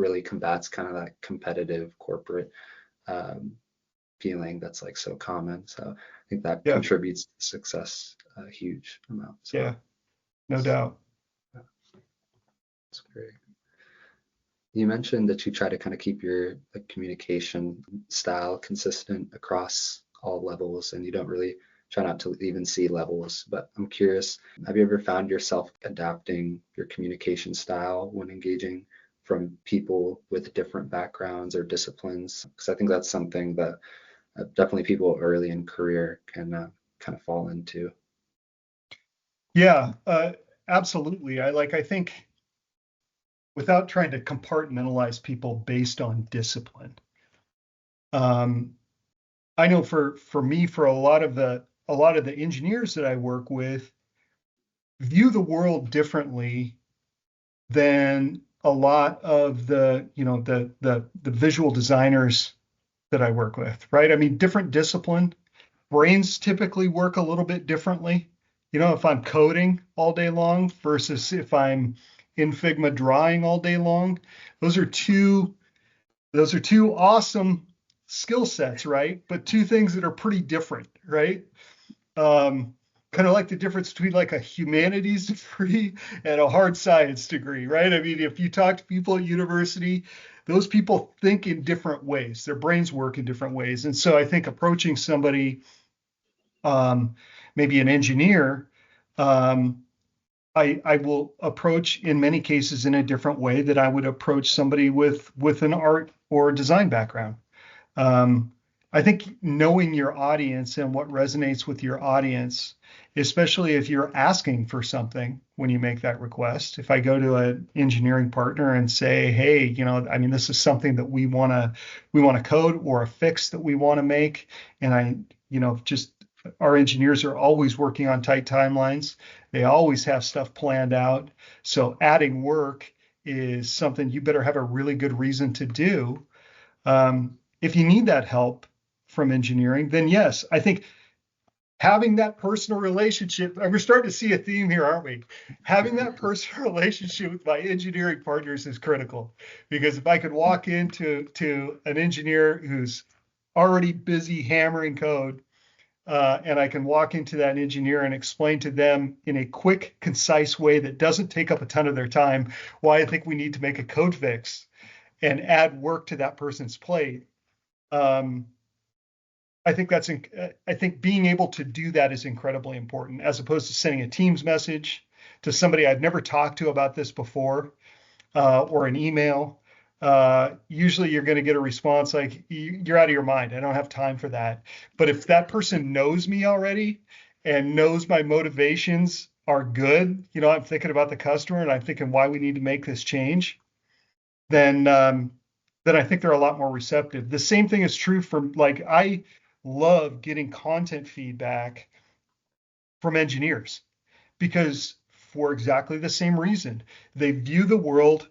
really combats kind of that competitive corporate feeling that's like so common. So I think that Yeah. contributes to success a huge amount. So Yeah. No doubt. that's great. You mentioned that you try to kind of keep your like communication style consistent across all levels, and you don't really try not to even see levels. But I'm curious, have you ever found yourself adapting your communication style when engaging from people with different backgrounds or disciplines? Because I think that's something that definitely people early in career can kind of fall into. Yeah, absolutely. I think without trying to compartmentalize people based on discipline. Um, I know for me, for a lot of the engineers that I work with view the world differently than a lot of the visual designers that I work with, right? I mean, different discipline. Brains typically work a little bit differently. If I'm coding all day long versus if I'm in Figma drawing all day long, those are two those are two awesome skill sets, right? But two things that are pretty different, right? Um, Kind of like the difference between like a humanities degree and a hard science degree, right? I mean, if you talk to people at university, those people think in different ways. Their brains work in different ways. And so I think approaching somebody, um, maybe an engineer, um, I will approach in many cases in a different way that I would approach somebody with an art or design background. Um, I think knowing your audience and what resonates with your audience, especially if you're asking for something when you make that request. If I go to an engineering partner and say, "Hey, I mean, this is something that we want to code or a fix that we want to make," and just our engineers are always working on tight timelines. They always have stuff planned out. So adding work is something you better have a really good reason to do. If you need that help from engineering, then yes, I think having that personal relationship, and we're starting to see a theme here, aren't we? Having that personal relationship with my engineering partners is critical because if I could walk into an engineer who's already busy hammering code, and I can walk into that engineer and explain to them in a quick, concise way that doesn't take up a ton of their time why I think we need to make a code fix and add work to that person's plate. um, I think being able to do that is incredibly important, as opposed to sending a Teams message to somebody I've never talked to about this before, or an email. Usually, you're going to get a response like, "You're out of your mind. I don't have time for that." But if that person knows me already and knows my motivations are good, I'm thinking about the customer and I'm thinking why we need to make this change, then then I think they're a lot more receptive. The same thing is true for like I love getting content feedback from engineers because for exactly the same reason, they view the world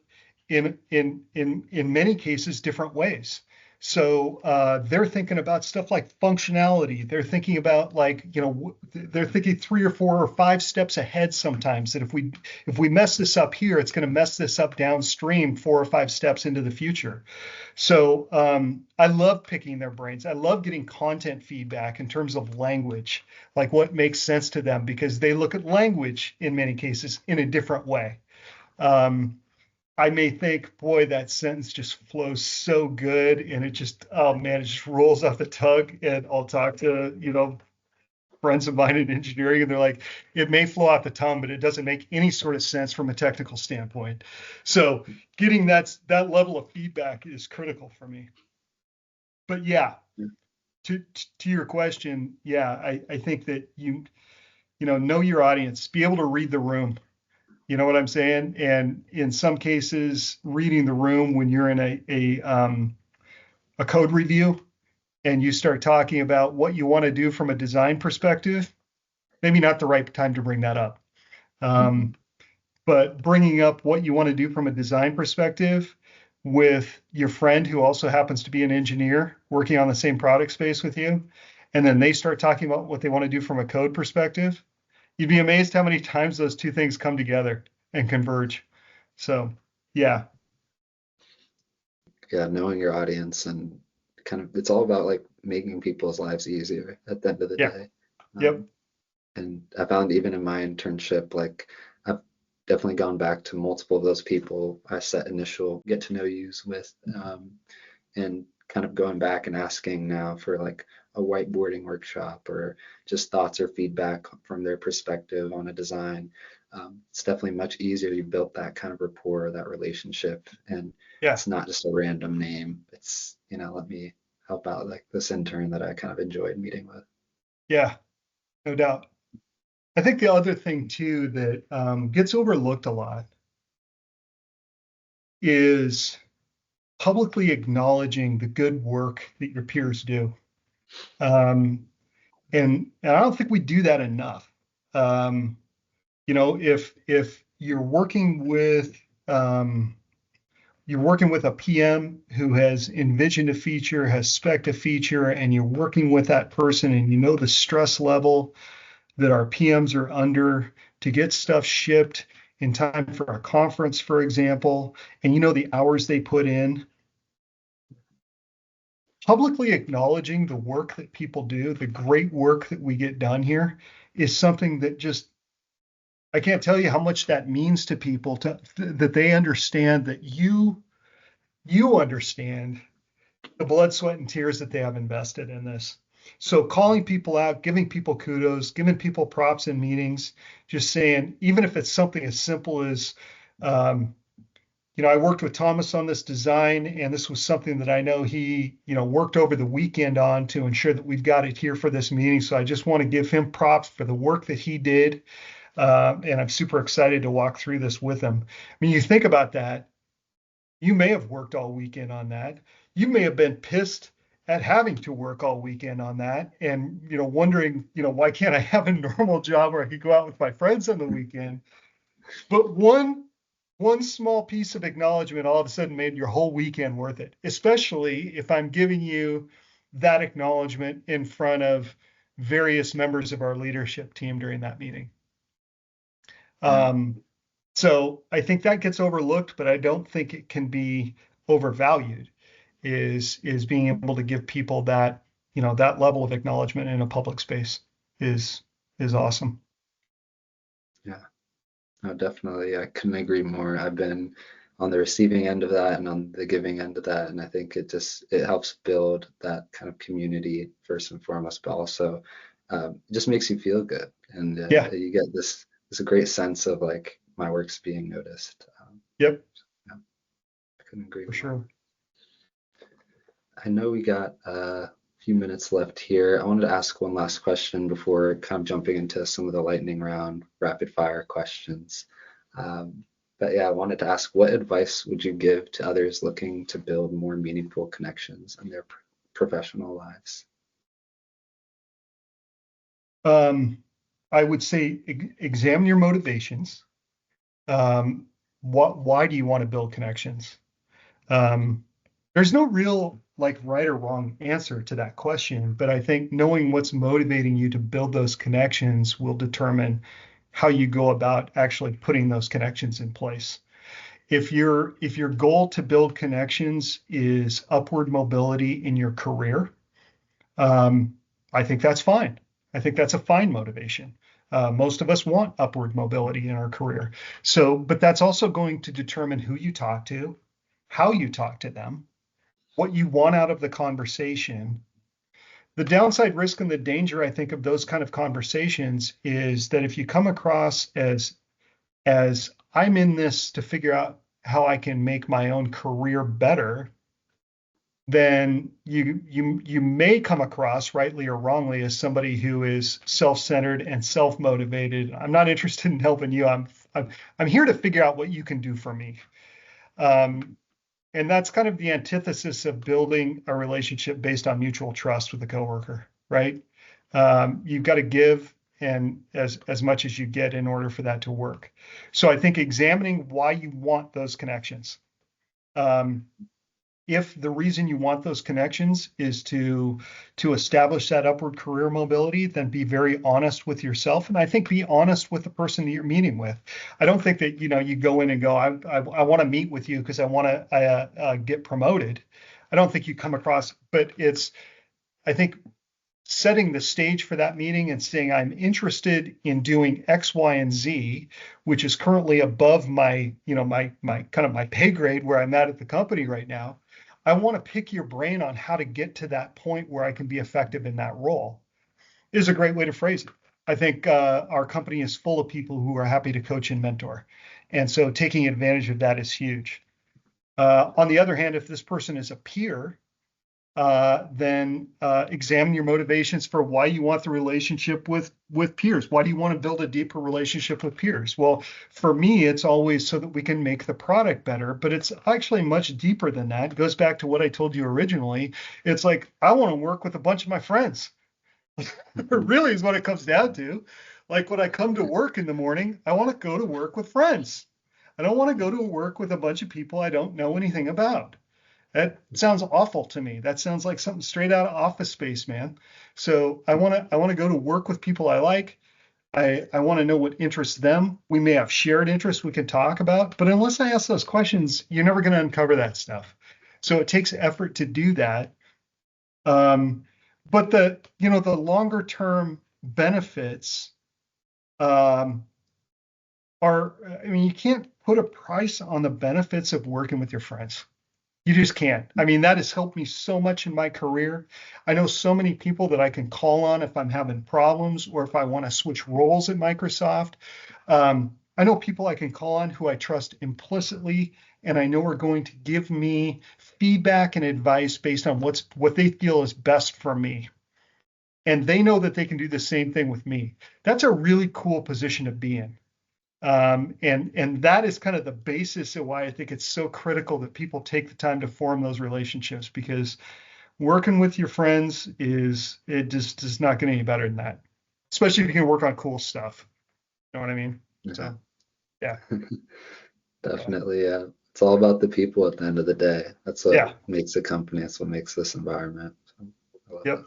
in many cases different ways. So they're thinking about stuff like functionality. They're thinking about they're thinking 3 or 4 or 5 steps ahead sometimes. That if we mess this up here, it's going to mess this up downstream 4 or 5 steps into the future. So I love picking their brains. I love getting content feedback in terms of language, like what makes sense to them, because they look at language in many cases in a different way. Um, I may think, boy, that sentence just flows so good, and it just, oh man, it just rolls off the tongue. And I'll talk to, friends of mine in engineering, and they're like, it may flow off the tongue, but it doesn't make any sort of sense from a technical standpoint. So getting that level of feedback is critical for me. But yeah, to your question, yeah, I think that know your audience, be able to read the room. You know what I'm saying? And in some cases, reading the room when you're in a code review and you start talking about what you want to do from a design perspective, maybe not the right time to bring that up. Um, but bringing up what you want to do from a design perspective with your friend who also happens to be an engineer working on the same product space with you, and then they start talking about what they want to do from a code perspective, you'd be amazed how many times those two things come together and converge. So, yeah. yeah, knowing your audience and kind of, it's all about like making people's lives easier at the end of the Yeah. day. Yep. Um, and I found even in my internship, like I've definitely gone back to multiple of those people I set initial get to know yous with, and kind of going back and asking now for like a whiteboarding workshop or just thoughts or feedback from their perspective on a design. It's definitely much easier. You built that kind of rapport, that relationship, and Yeah. it's not just a random name. It's, let me help out like this intern that I kind of enjoyed meeting with. Yeah. No doubt. I think the other thing too that gets overlooked a lot is publicly acknowledging the good work that your peers do. Um, and I don't think we do that enough. Um, if you're working with a PM who has envisioned a feature, has spec'd a feature, and you're working with that person, and you know the stress level that our PMs are under to get stuff shipped in time for a conference, for example, and you know the hours they put in. Publicly acknowledging the work that people do, the great work that we get done here, is something that just, I can't tell you how much that means to people, that they understand that you understand the blood, sweat, and tears that they have invested in this. So calling people out, giving people kudos, giving people props in meetings, just saying, even if it's something as simple as, um, I worked with Thomas on this design, and this was something that I know he, worked over the weekend on to ensure that we've got it here for this meeting. So I just want to give him props for the work that he did. And I'm super excited to walk through this with him. I mean, you think about that. You may have worked all weekend on that. You may have been pissed at having to work all weekend on that and, wondering, why can't I have a normal job where I could go out with my friends on the weekend? But one small piece of acknowledgement all of a sudden made your whole weekend worth it, especially if I'm giving you that acknowledgement in front of various members of our leadership team during that meeting. Yeah. So I think that gets overlooked, but I don't think it can be overvalued, is being able to give people that, that level of acknowledgement in a public space is awesome. Yeah. No, definitely. I couldn't agree more. I've been on the receiving end of that and on the giving end of that. And I think it helps build that kind of community first and foremost, but also it just makes you feel good. And Yeah. you get this great sense of like my work's being noticed. Yep. Yeah, I couldn't agree For more. sure. I know we got a few minutes left here. I wanted to ask one last question before kind of jumping into some of the lightning round rapid fire questions. Um, but yeah, I wanted to ask, what advice would you give to others looking to build more meaningful connections in their professional lives? Um, I would say examine your motivations. Um, why do you want to build connections? Um, there's no real like right or wrong answer to that question, but I think knowing what's motivating you to build those connections will determine how you go about actually putting those connections in place. If your goal to build connections is upward mobility in your career, um, I think that's fine. I think that's a fine motivation. Most of us want upward mobility in our career. So, but that's also going to determine who you talk to, how you talk to them, what you want out of the conversation. The downside risk and the danger, I think, of those kind of conversations is that if you come across as I'm in this to figure out how I can make my own career better, then you may come across, rightly or wrongly, as somebody who is self-centered and self-motivated. I'm not interested in helping you. I'm here to figure out what you can do for me. Um, and that's kind of the antithesis of building a relationship based on mutual trust with a coworker, right? You've got to give and as much as you get in order for that to work. So I think examining why you want those connections. Um, if the reason you want those connections is to establish that upward career mobility, then be very honest with yourself. And I think be honest with the person that you're meeting with. I don't think that, you go in and go, I want to meet with you because I want to get promoted. I don't think you come across, but I think setting the stage for that meeting and saying, I'm interested in doing X, Y, and Z, which is currently above my kind of my pay grade where I'm at the company right now. I want to pick your brain on how to get to that point where I can be effective in that role is a great way to phrase it. I think our company is full of people who are happy to coach and mentor. And so taking advantage of that is huge. On the other hand, if this person is a peer, then examine your motivations for why you want the relationship with peers. Why do you want to build a deeper relationship with peers? Well, for me, it's always so that we can make the product better, but it's actually much deeper than that. It goes back to what I told you originally. It's like, I want to work with a bunch of my friends. It really is what it comes down to. Like when I come to work in the morning, I want to go to work with friends. I don't want to go to work with a bunch of people I don't know anything about. That sounds awful to me. That sounds like something straight out of Office Space, man. So I want to go to work with people I like. I want to know what interests them. We may have shared interests we can talk about, but unless I ask those questions, you're never going to uncover that stuff. So it takes effort to do that. But the longer term benefits um, I mean, you can't put a price on the benefits of working with your friends. You just can't. I mean, that has helped me so much in my career. I know so many people that I can call on if I'm having problems or if I want to switch roles at Microsoft. I know people I can call on who I trust implicitly, and I know are going to give me feedback and advice based on what they feel is best for me. And they know that they can do the same thing with me. That's a really cool position to be in. And that is kind of the basis of why I think it's so critical that people take the time to form those relationships, because working with your friends it just does not get any better than that, especially if you can work on cool stuff. You know what I mean? Yeah. So yeah, yeah, Definitely, yeah. It's all about the people at the end of the day. That's what yeah, makes a company. That's what makes this environment. So I love yep. that.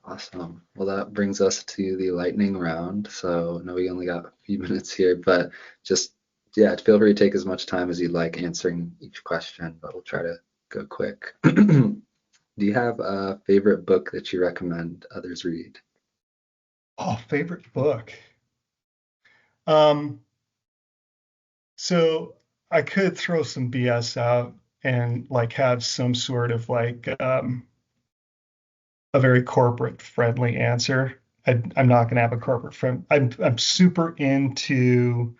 Awesome. Well, that brings us to the lightning round. So I know we only got a few minutes here, but just, yeah, feel free to take as much time as you'd like answering each question, but we'll try to go quick. Do you have a favorite book that you recommend others read? Oh, favorite book. Um, so I could throw some BS out and like have some sort of like a very corporate friendly answer. I'm not going to have a corporate friend. I'm super into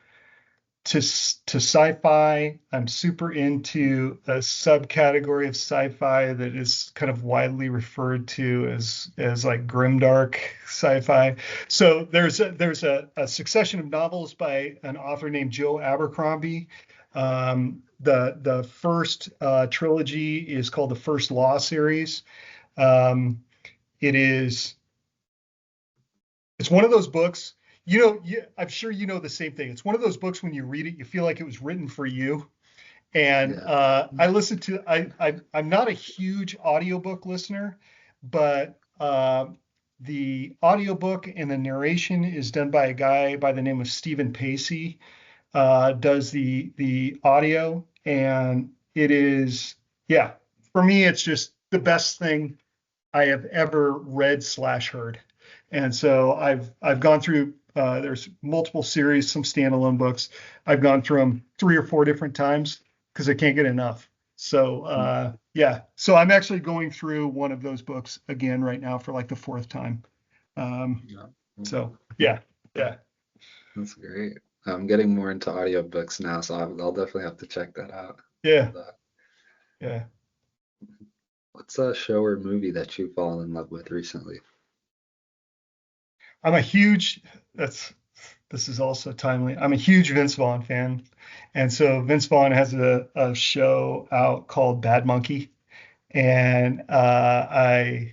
to sci-fi. I'm super into a subcategory of sci-fi that is kind of widely referred to as like grimdark sci-fi. So there's a succession of novels by an author named Joe Abercrombie. The first trilogy is called the First Law series. Um, it is it's one of those books, I'm sure you know the same thing. It's one of those books when you read it, you feel like it was written for you. And Yeah. I listen to I'm not a huge audiobook listener, but the audiobook and the narration is done by a guy by the name of Stephen Pacey, does the audio, and it is, yeah, for me, it's just the best thing I have ever read/heard. And so I've gone through there's multiple series, some standalone books. I've gone through them 3 or 4 different times because I can't get enough. So yeah, so I'm actually going through one of those books again right now for like the fourth time. Um, Yeah. so yeah, yeah, That's great. I'm getting more into audiobooks now, so I'll definitely have to check that out. Love yeah, that. yeah. What's a show or movie that you've fallen in love with recently? I'm a huge that's this is also timely. I'm a huge Vince Vaughn fan. And so Vince Vaughn has a show out called Bad Monkey. And I'm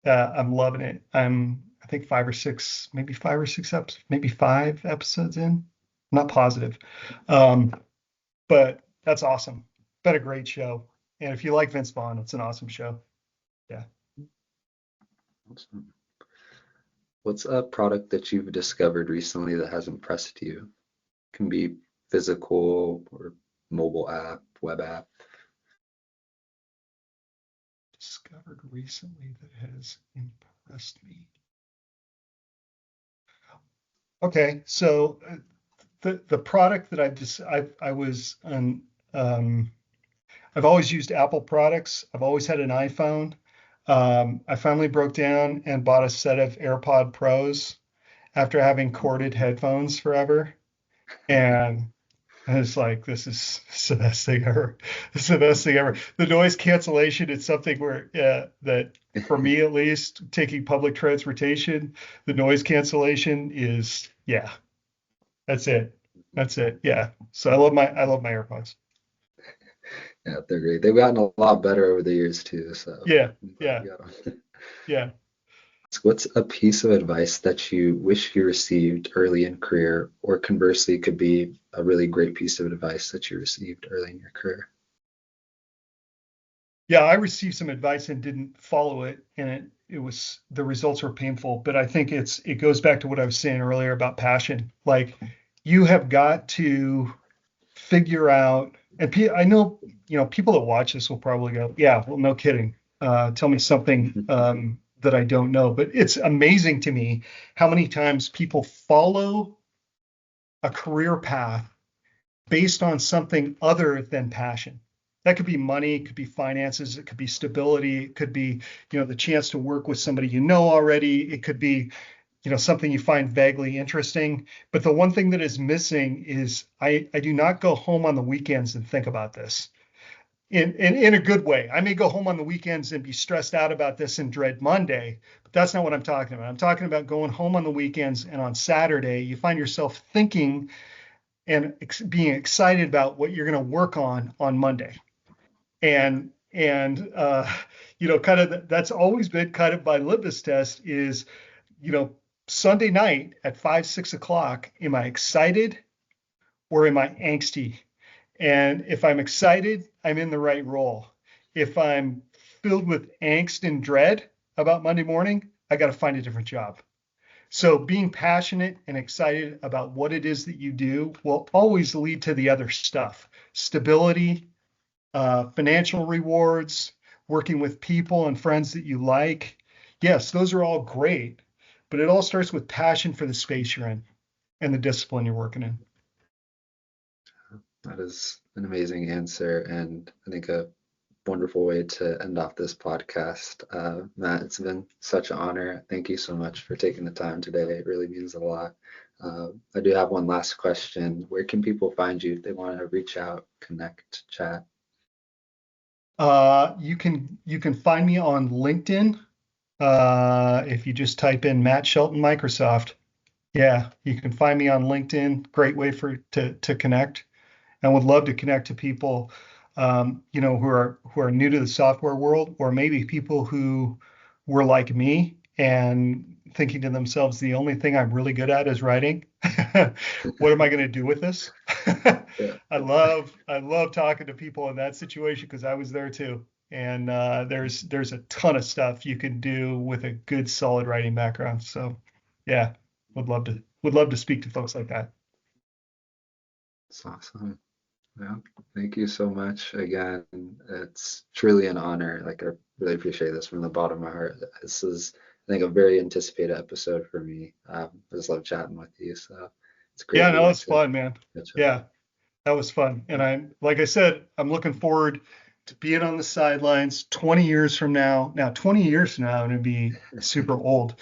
loving it. I think 5 or 6, maybe 5 or 6 episodes, maybe 5 episodes in. I'm not positive. Um, but that's awesome. been a great show. And if you like Vince Vaughn, it's an awesome show. Yeah. Awesome. What's a product that you've discovered recently that has impressed you? Can be physical or mobile app, web app. Discovered recently that has impressed me. Okay, so the product that I was on, I've always used Apple products. I've always had an iPhone. I finally broke down and bought a set of AirPod Pros after having corded headphones forever. And it's like, this is the best thing ever. This is the best thing ever. The noise cancellation is something where, that for me at least, taking public transportation, the noise cancellation is, yeah, that's it. That's it. Yeah. So I love my AirPods. Yeah, they're great. They've gotten a lot better over the years too, so Yeah. I'm glad Yeah. you got them. Yeah. What's a piece of advice that you wish you received early in career, or conversely could be a really great piece of advice that you received early in your career? Yeah. I received some advice and didn't follow it. And it was, the results were painful, but I think it goes back to what I was saying earlier about passion. Like you have got to figure out, and I know, people that watch this will probably go, yeah, well, no kidding. Tell me something that I don't know. But it's amazing to me how many times people follow a career path based on something other than passion. That could be money, it could be finances, it could be stability, it could be, the chance to work with somebody already. It could be, something you find vaguely interesting. But the one thing that is missing is I do not go home on the weekends and think about this in a good way. I may go home on the weekends and be stressed out about this and dread Monday, but that's not what I'm talking about. I'm talking about going home on the weekends and on Saturday, you find yourself thinking and being excited about what you're going to work on Monday. And kind of that's always been kind of my litmus test is, you know, Sunday night at 5, 6 o'clock, am I excited or am I angsty? And if I'm excited, I'm in the right role. If I'm filled with angst and dread about Monday morning, I got to find a different job. So being passionate and excited about what it is that you do will always lead to the other stuff: stability, financial rewards, working with people and friends that you like. Yes, those are all great, but it all starts with passion for the space you're in and the discipline you're working in. That is an amazing answer, and I think a wonderful way to end off this podcast. Matt, it's been such an honor. Thank you so much for taking the time today. It really means a lot. I do have one last question. Where can people find you if they want to reach out, connect, chat? You can find me on LinkedIn. If you just type in Matt Shelton Microsoft, yeah, you can find me on LinkedIn. Great way to connect. And would love to connect to people, who are new to the software world, or maybe people who were like me and thinking to themselves, the only thing I'm really good at is writing. What am I going to do with this? Yeah, I love talking to people in that situation because I was there too. And there's a ton of stuff you can do with a good solid writing background. So yeah, would love to speak to folks like that. it's awesome. Yeah, thank you so much again. It's truly an honor. Like, I really appreciate this from the bottom of my heart. This is, I think, a very anticipated episode for me. I just love chatting with you. So it's great Yeah, we no, got it's to fun, man. catch up. Yeah, that was fun. And like I said, I'm looking forward to being on the sidelines 20 years from now. Now, 20 years from now, I'm going to be super old,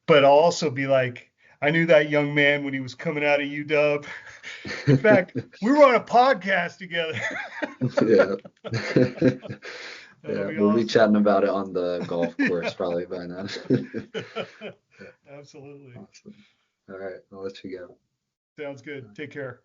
but I'll also be like, I knew that young man when he was coming out of UW. In fact, we were on a podcast together. Yeah. That'll Yeah, be we'll be awesome. chatting about it on the golf course Yeah. probably by then. Yeah, Absolutely. awesome. All right, I'll let you go. Sounds good. Take care.